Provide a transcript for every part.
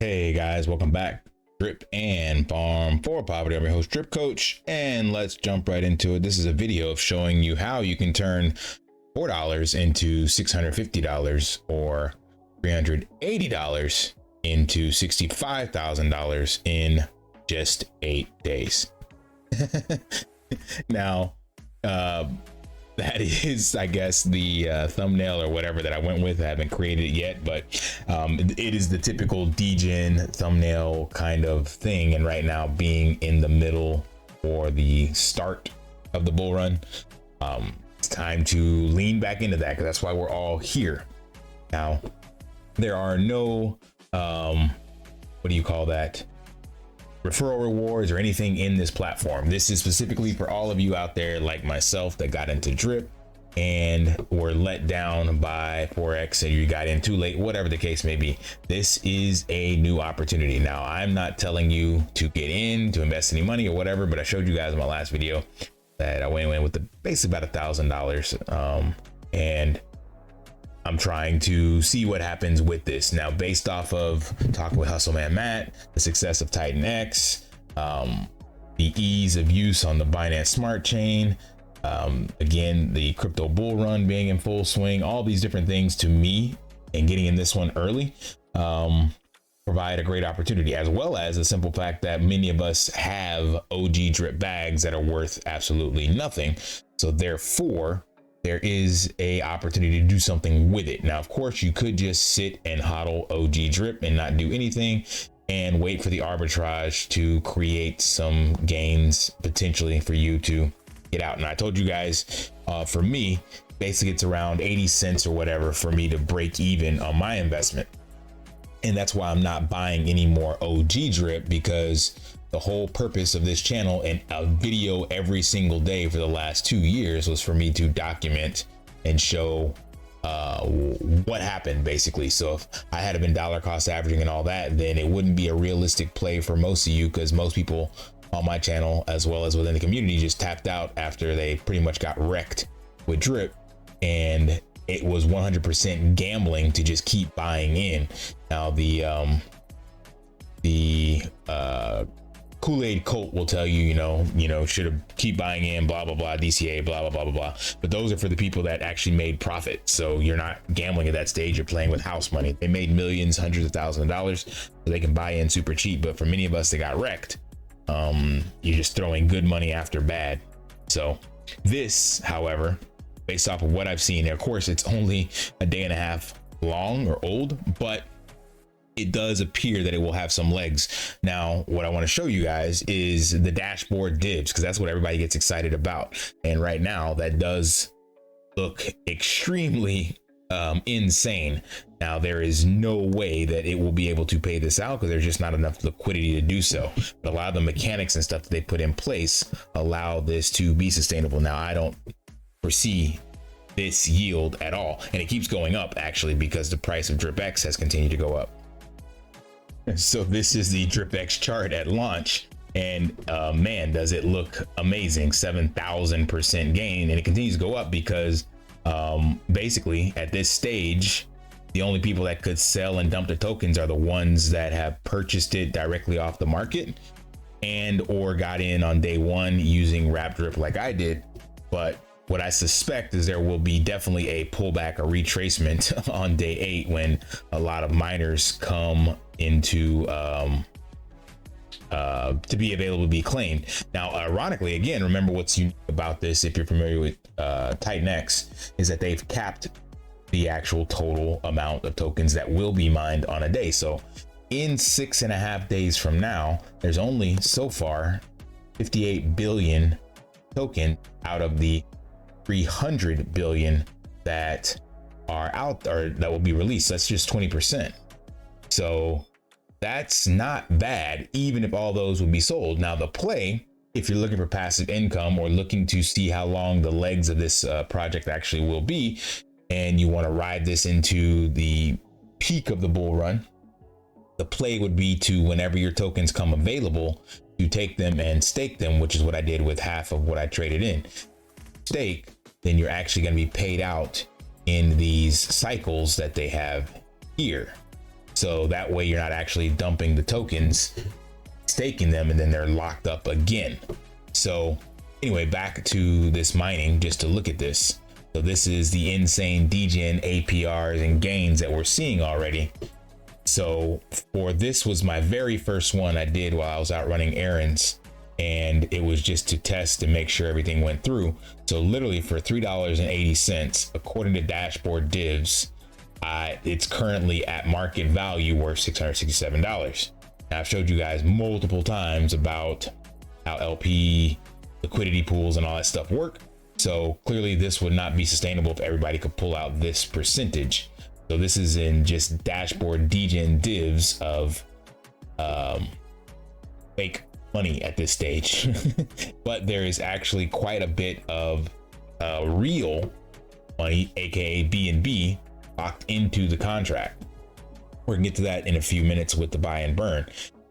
Hey guys, welcome back. Drip and Farm for Poverty. I'm your host, Drip Coach, and let's jump right into it. This is a video of showing you how you can turn $4 into $650 or $380 into $65,000 in just 8 days. Now, that is, I guess, the thumbnail or whatever that I went with. I haven't created it yet, but it is the typical degen thumbnail kind of thing. And right now, being in the middle or the start of the bull run, it's time to lean back into that, because that's why we're all here. Now, there are no, what do you call that? Referral rewards or anything in this platform. This is specifically for all of you out there like myself that got into drip and were let down by Forex, and you got in too late, whatever the case may be. This is a new opportunity. Now, I'm not telling you to get in to invest any money or whatever, but I showed you guys in my last video that I went in with basically about $1,000, and I'm trying to see what happens with this. Now, based off of talking with Hustleman Matt, the success of Titan X, the ease of use on the Binance Smart Chain, again, the crypto bull run being in full swing, all these different things to me, and getting in this one early, provide a great opportunity, as well as the simple fact that many of us have OG drip bags that are worth absolutely nothing. So therefore, there is a opportunity to do something with it. Now, of course, you could just sit and hodl OG drip and not do anything and wait for the arbitrage to create some gains potentially for you to get out. And I told you guys, for me, basically it's around 80 cents or whatever for me to break even on my investment. And that's why I'm not buying any more OG drip, because the whole purpose of this channel and a video every single day for the last 2 years was for me to document and show what happened, basically. So if I had been dollar cost averaging and all that, then it wouldn't be a realistic play for most of you, because most people on my channel, as well as within the community, just tapped out after they pretty much got wrecked with drip, and it was 100% gambling to just keep buying in. Now, the Kool-Aid Colt will tell you, you know, should have keep buying in, blah, blah, blah, DCA, blah, blah, blah, blah, blah. But those are for the people that actually made profit. So you're not gambling at that stage. You're playing with house money. They made millions, hundreds of thousands of dollars, so they can buy in super cheap. But for many of us that got wrecked, you're just throwing good money after bad. So this, however, based off of what I've seen, of course, it's only a day and a half long or old, but it does appear that it will have some legs. Now, what I want to show you guys is the dashboard dibs, because that's what everybody gets excited about. And right now, that does look extremely insane. Now, there is no way that it will be able to pay this out, because there's just not enough liquidity to do so. But a lot of the mechanics and stuff that they put in place allow this to be sustainable. Now, I don't foresee this yield at all, and it keeps going up, actually, because the price of DripX has continued to go up. So this is the DripX chart at launch, and man, does it look amazing. 7,000% gain, and it continues to go up because basically at this stage, the only people that could sell and dump the tokens are the ones that have purchased it directly off the market and or got in on day one using wrap drip like I did. But what I suspect is there will be definitely a pullback or retracement on day 8 when a lot of miners come into to be available to be claimed. Now, ironically, again, remember what's unique about this, if you're familiar with Titan X, is that they've capped the actual total amount of tokens that will be mined on a day. So in 6.5 days from now, there's only so far 58 billion token out of the 300 billion that are out, or that will be released. That's just 20%. So that's not bad, even if all those would be sold. Now, the play, if you're looking for passive income or looking to see how long the legs of this project actually will be, and you want to ride this into the peak of the bull run, the play would be to, whenever your tokens come available, to take them and stake them, which is what I did with half of what I traded in. Stake, then you're actually going to be paid out in these cycles that they have here. So that way you're not actually dumping the tokens, staking them, and then they're locked up again. So anyway, back to this mining, just to look at this. So this is the insane degen APRs and gains that we're seeing already. So for this was my very first one I did while I was out running errands, and it was just to test and make sure everything went through. So literally for $3.80, according to dashboard divs, it's currently at market value worth $667. Now, I've showed you guys multiple times about how LP liquidity pools and all that stuff work. So clearly this would not be sustainable if everybody could pull out this percentage. So this is in just dashboard degen divs of fake money at this stage. But there is actually quite a bit of real money, aka BNB, locked into the contract. We're gonna get to that in a few minutes with the buy and burn.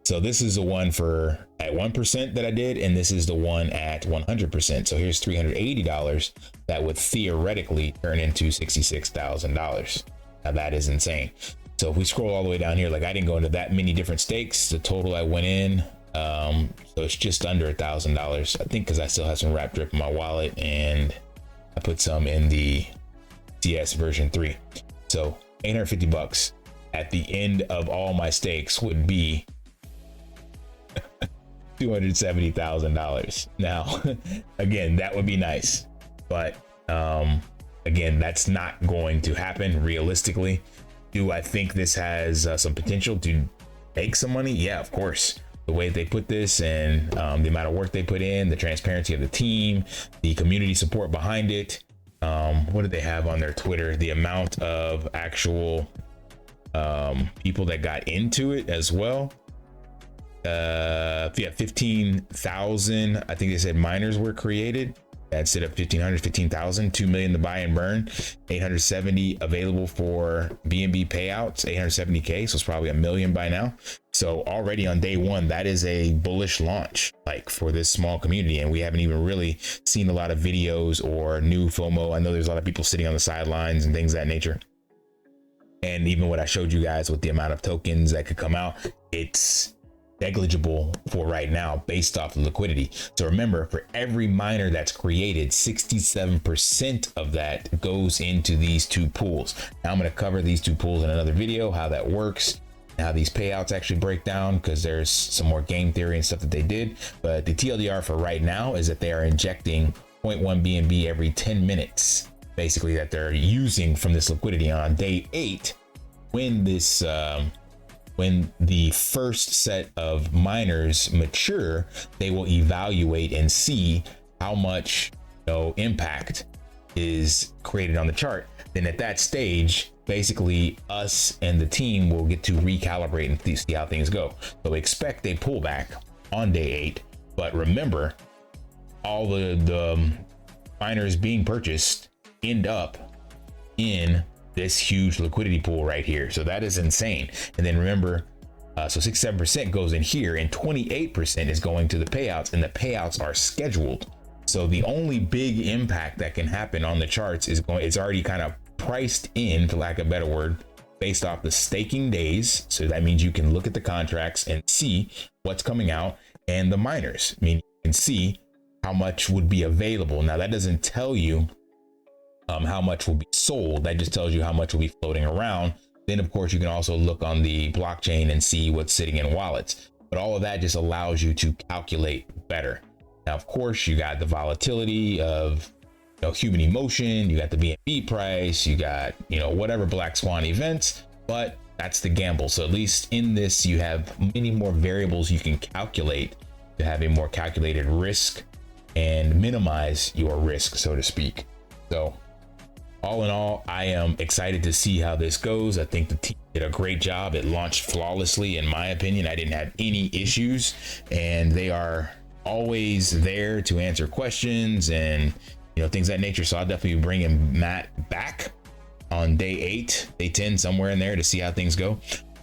So this is the one for at 1% that I did, and this is the one at 100%. So here's $380 that would theoretically turn into $66,000. Now that is insane. So if we scroll all the way down here, like I didn't go into that many different stakes. The total I went in, so it's just under $1,000, I think, because I still have some wrap drip in my wallet, and I put some in the CS version 3. So $850 at the end of all my stakes would be $270,000. Now, again, that would be nice, but again, that's not going to happen realistically. Do I think this has some potential to make some money? Yeah, of course. The way they put this and the amount of work they put in, the transparency of the team, the community support behind it. What did they have on their Twitter? The amount of actual people that got into it as well. Yeah, 15,000, I think they said miners were created. Instead of 1,500, 15,000, 2 million to buy and burn, 870 available for BNB payouts, 870K. So it's probably $1 million by now. So already on day one, that is a bullish launch, like for this small community. And we haven't even really seen a lot of videos or new FOMO. I know there's a lot of people sitting on the sidelines and things of that nature. And even what I showed you guys with the amount of tokens that could come out, it's negligible for right now based off the liquidity. So remember, for every miner that's created, 67% of that goes into these two pools. Now I'm going to cover these two pools in another video, how that works, how these payouts actually break down, because there's some more game theory and stuff that they did. But the TLDR for right now is that they are injecting 0.1 BNB every 10 minutes, basically, that they're using from this liquidity. On day 8, when this when the first set of miners mature, they will evaluate and see how much impact is created on the chart. Then at that stage, basically us and the team will get to recalibrate and see how things go. So expect a pullback on day 8, but remember, all the miners being purchased end up in this huge liquidity pool right here. So that is insane. And then remember, so 67% goes in here and 28% is going to the payouts, and the payouts are scheduled. So the only big impact that can happen on the charts is it's already kind of priced in, for lack of a better word, based off the staking days. So that means you can look at the contracts and see what's coming out, and the miners, I mean, you can see how much would be available. Now that doesn't tell you how much will be sold. That just tells you how much will be floating around. Then of course you can also look on the blockchain and see what's sitting in wallets, but all of that just allows you to calculate better. Now of course you got the volatility of human emotion, you got the BNB price, you got whatever black swan events, but that's the gamble. So at least in this you have many more variables you can calculate to have a more calculated risk and minimize your risk, so to speak. So all in all, I am excited to see how this goes. I think the team did a great job. It launched flawlessly, in my opinion. I didn't have any issues, and they are always there to answer questions and things of that nature. So I'll definitely be bringing Matt back on day 8, day 10, somewhere in there, to see how things go.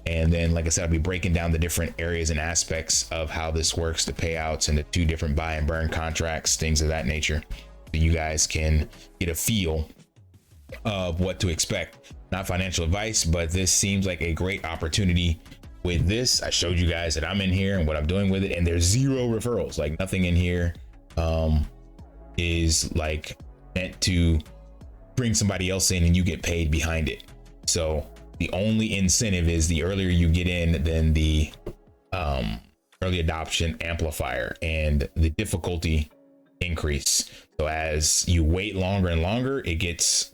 And then, like I said, I'll be breaking down the different areas and aspects of how this works, the payouts and the 2 different buy and burn contracts, things of that nature, so you guys can get a feel of what to expect. Not financial advice, but this seems like a great opportunity. With this, I showed you guys that I'm in here and what I'm doing with it, and there's 0 referrals. Like nothing in here is like meant to bring somebody else in and you get paid behind it. So the only incentive is the earlier you get in, then the early adoption amplifier and the difficulty increase. So as you wait longer and longer, it gets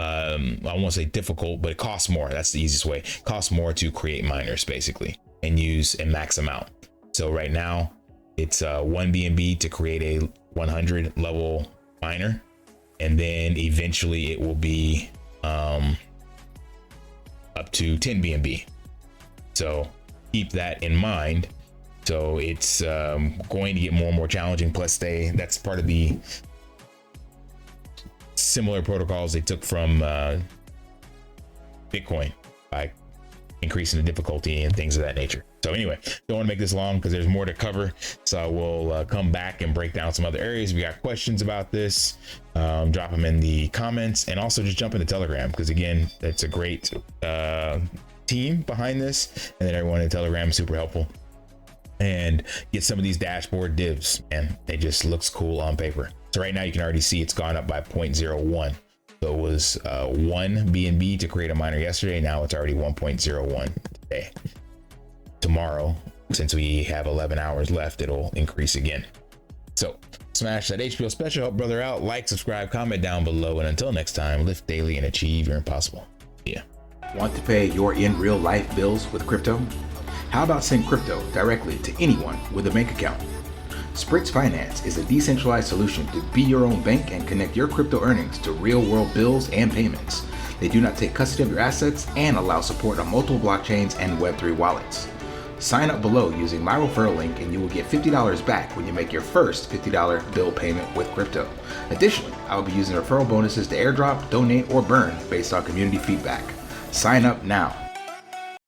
I won't say difficult, but it costs more. That's the easiest way. It costs more to create miners basically and use and max them out. So right now it's 1 BNB to create a 100 level miner, and then eventually it will be up to 10 BNB. So keep that in mind. So it's going to get more and more challenging. Plus that's part of the similar protocols they took from Bitcoin by increasing the difficulty and things of that nature. So anyway, don't want to make this long because there's more to cover. So we'll come back and break down some other areas. If you got questions about this, drop them in the comments, and also just jump into Telegram, because again, that's a great team behind this, and then everyone in Telegram is super helpful. And get some of these dashboard divs, and they just looks cool on paper. So right now you can already see it's gone up by 0.01. So it was 1 BNB to create a miner yesterday. Now it's already 1.01 today. Tomorrow, since we have 11 hours left, it'll increase again. So smash that HBO special, help brother out, like, subscribe, comment down below, and until next time, lift daily and achieve your impossible. Yeah. Want to pay your in real life bills with crypto? How about send crypto directly to anyone with a bank account? SPRITZ Finance is a decentralized solution to be your own bank and connect your crypto earnings to real world bills and payments. They do not take custody of your assets and allow support on multiple blockchains and Web3 wallets. Sign up below using my referral link and you will get $50 back when you make your first $50 bill payment with crypto. Additionally, I will be using referral bonuses to airdrop, donate, or burn based on community feedback. Sign up now.